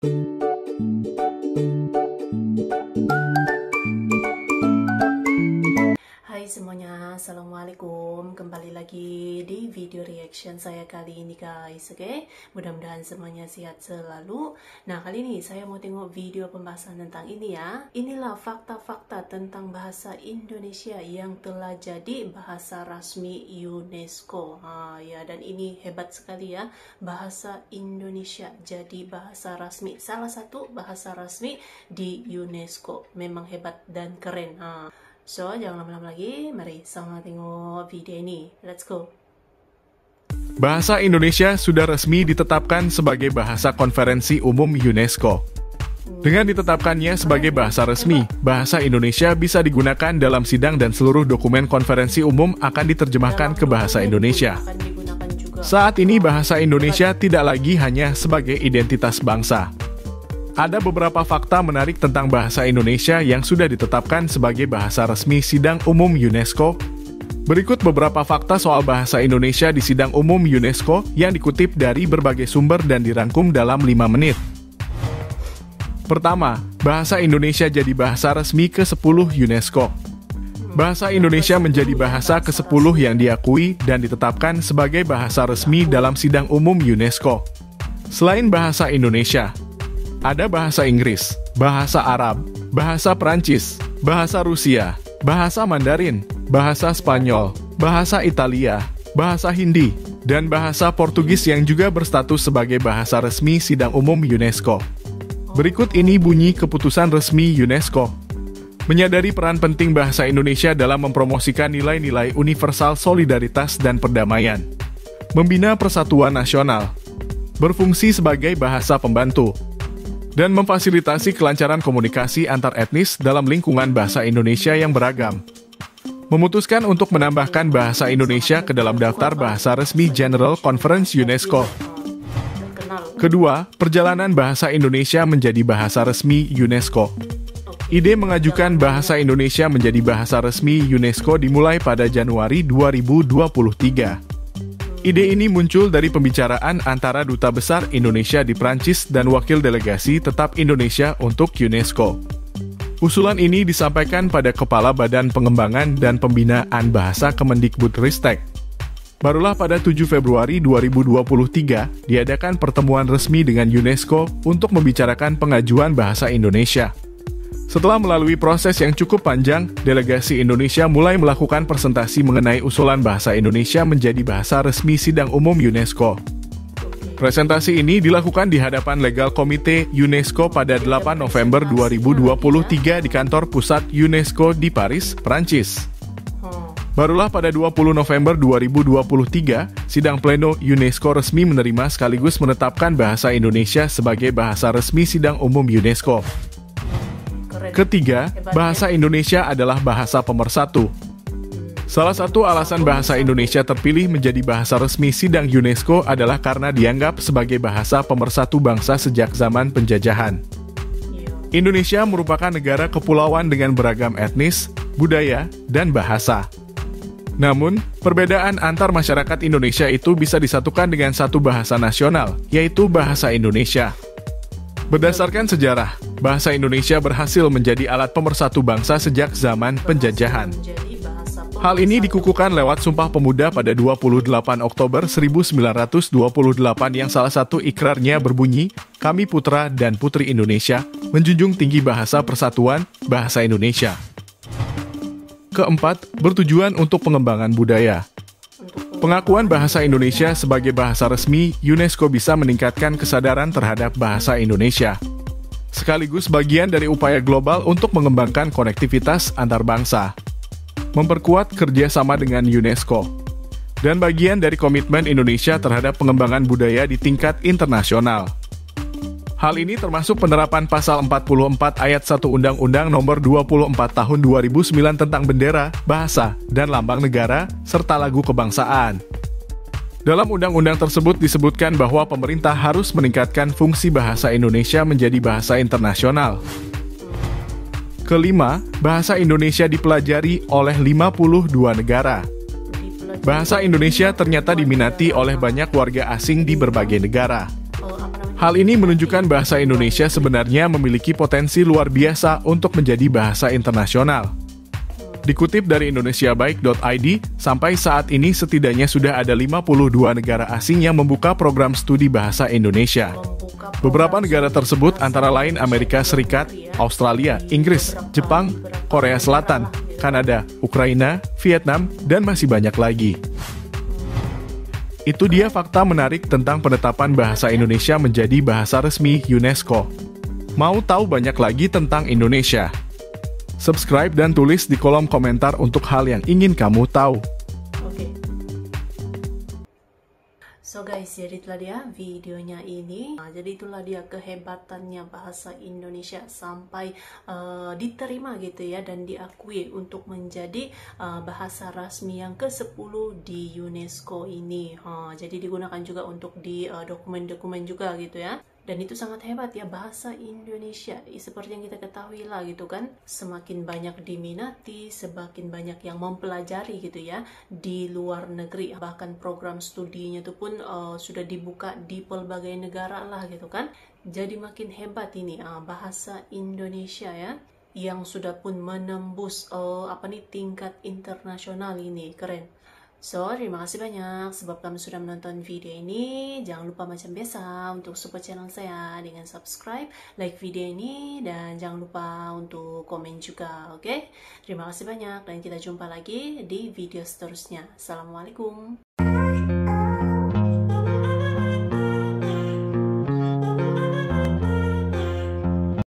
Hai semuanya, assalamualaikum. Kembali lagi di video reaction saya kali ini guys. Oke, mudah-mudahan semuanya sehat selalu. Nah, kali ini saya mau tengok video pembahasan tentang ini ya. Inilah fakta-fakta tentang bahasa Indonesia yang telah jadi bahasa rasmi UNESCO. Ya, dan ini hebat sekali ya, bahasa Indonesia jadi bahasa rasmi, salah satu bahasa rasmi di UNESCO. Memang hebat dan keren. So, jangan lama-lama lagi, mari sama tengok video ini. Let's go! Bahasa Indonesia sudah resmi ditetapkan sebagai bahasa konferensi umum UNESCO. Dengan ditetapkannya sebagai bahasa resmi, bahasa Indonesia bisa digunakan dalam sidang dan seluruh dokumen konferensi umum akan diterjemahkan ke bahasa Indonesia. Saat ini bahasa Indonesia tidak lagi hanya sebagai identitas bangsa. Ada beberapa fakta menarik tentang bahasa Indonesia yang sudah ditetapkan sebagai bahasa resmi Sidang Umum UNESCO. Berikut beberapa fakta soal bahasa Indonesia di Sidang Umum UNESCO yang dikutip dari berbagai sumber dan dirangkum dalam 5 menit. Pertama, bahasa Indonesia jadi bahasa resmi ke-10 UNESCO. Bahasa Indonesia menjadi bahasa ke-10 yang diakui dan ditetapkan sebagai bahasa resmi dalam Sidang Umum UNESCO. Selain bahasa Indonesia, ada bahasa Inggris, bahasa Arab, bahasa Perancis, bahasa Rusia, bahasa Mandarin, bahasa Spanyol, bahasa Italia, bahasa Hindi, dan bahasa Portugis yang juga berstatus sebagai bahasa resmi Sidang Umum UNESCO. Berikut ini bunyi keputusan resmi UNESCO. Menyadari peran penting bahasa Indonesia dalam mempromosikan nilai-nilai universal solidaritas dan perdamaian, membina persatuan nasional, berfungsi sebagai bahasa pembantu, dan memfasilitasi kelancaran komunikasi antar etnis dalam lingkungan bahasa Indonesia yang beragam. Memutuskan untuk menambahkan bahasa Indonesia ke dalam daftar bahasa resmi General Conference UNESCO. Kedua, perjalanan bahasa Indonesia menjadi bahasa resmi UNESCO. Ide mengajukan bahasa Indonesia menjadi bahasa resmi UNESCO dimulai pada Januari 2023. Ide ini muncul dari pembicaraan antara Duta Besar Indonesia di Prancis dan Wakil Delegasi Tetap Indonesia untuk UNESCO. Usulan ini disampaikan pada Kepala Badan Pengembangan dan Pembinaan Bahasa Kemendikbudristek. Barulah pada 7 Februari 2023 diadakan pertemuan resmi dengan UNESCO untuk membicarakan pengajuan bahasa Indonesia. Setelah melalui proses yang cukup panjang, delegasi Indonesia mulai melakukan presentasi mengenai usulan bahasa Indonesia menjadi bahasa resmi Sidang Umum UNESCO. Presentasi ini dilakukan di hadapan Legal Komite UNESCO pada 8 November 2023 di kantor pusat UNESCO di Paris, Prancis. Barulah pada 20 November 2023, Sidang Pleno UNESCO resmi menerima sekaligus menetapkan bahasa Indonesia sebagai bahasa resmi Sidang Umum UNESCO. Ketiga, bahasa Indonesia adalah bahasa pemersatu. Salah satu alasan bahasa Indonesia terpilih menjadi bahasa resmi Sidang UNESCO adalah karena dianggap sebagai bahasa pemersatu bangsa sejak zaman penjajahan. Indonesia merupakan negara kepulauan dengan beragam etnis, budaya, dan bahasa. Namun, perbedaan antar masyarakat Indonesia itu bisa disatukan dengan satu bahasa nasional, yaitu bahasa Indonesia. Berdasarkan sejarah, bahasa Indonesia berhasil menjadi alat pemersatu bangsa sejak zaman penjajahan. Hal ini dikukuhkan lewat Sumpah Pemuda pada 28 Oktober 1928 yang salah satu ikrarnya berbunyi, "Kami putra dan putri Indonesia, menjunjung tinggi bahasa persatuan, bahasa Indonesia." Keempat, bertujuan untuk pengembangan budaya. Pengakuan bahasa Indonesia sebagai bahasa resmi UNESCO bisa meningkatkan kesadaran terhadap bahasa Indonesia, sekaligus bagian dari upaya global untuk mengembangkan konektivitas antar bangsa, memperkuat kerjasama dengan UNESCO, dan bagian dari komitmen Indonesia terhadap pengembangan budaya di tingkat internasional. Hal ini termasuk penerapan Pasal 44 Ayat 1 Undang-Undang Nomor 24 Tahun 2009 tentang bendera, bahasa, dan lambang negara, serta lagu kebangsaan. Dalam undang-undang tersebut disebutkan bahwa pemerintah harus meningkatkan fungsi bahasa Indonesia menjadi bahasa internasional. Kelima, bahasa Indonesia dipelajari oleh 52 negara. Bahasa Indonesia ternyata diminati oleh banyak warga asing di berbagai negara. Hal ini menunjukkan bahasa Indonesia sebenarnya memiliki potensi luar biasa untuk menjadi bahasa internasional. Dikutip dari indonesiabaik.id, sampai saat ini setidaknya sudah ada 52 negara asing yang membuka program studi bahasa Indonesia. Beberapa negara tersebut antara lain Amerika Serikat, Australia, Inggris, Jepang, Korea Selatan, Kanada, Ukraina, Vietnam, dan masih banyak lagi. Itu dia fakta menarik tentang penetapan bahasa Indonesia menjadi bahasa resmi UNESCO. Mau tahu banyak lagi tentang Indonesia? Subscribe dan tulis di kolom komentar untuk hal yang ingin kamu tahu. So guys, jadi itulah dia videonya ini. Jadi itulah dia kehebatannya bahasa Indonesia sampai diterima gitu ya, dan diakui untuk menjadi bahasa rasmi yang ke-10 di UNESCO ini. Jadi digunakan juga untuk di dokumen-dokumen juga gitu ya. Dan itu sangat hebat ya, bahasa Indonesia. Seperti yang kita ketahui lah gitu kan, semakin banyak diminati, semakin banyak yang mempelajari gitu ya di luar negeri. Bahkan program studinya itu pun sudah dibuka di pelbagai negara lah gitu kan. Jadi makin hebat ini bahasa Indonesia ya, yang sudah pun menembus tingkat internasional ini. Keren. So, terima kasih banyak sebab kamu sudah menonton video ini. Jangan lupa macam biasa untuk support channel saya dengan subscribe, like video ini, dan jangan lupa untuk komen juga, oke? Terima kasih banyak dan kita jumpa lagi di video seterusnya. Assalamualaikum.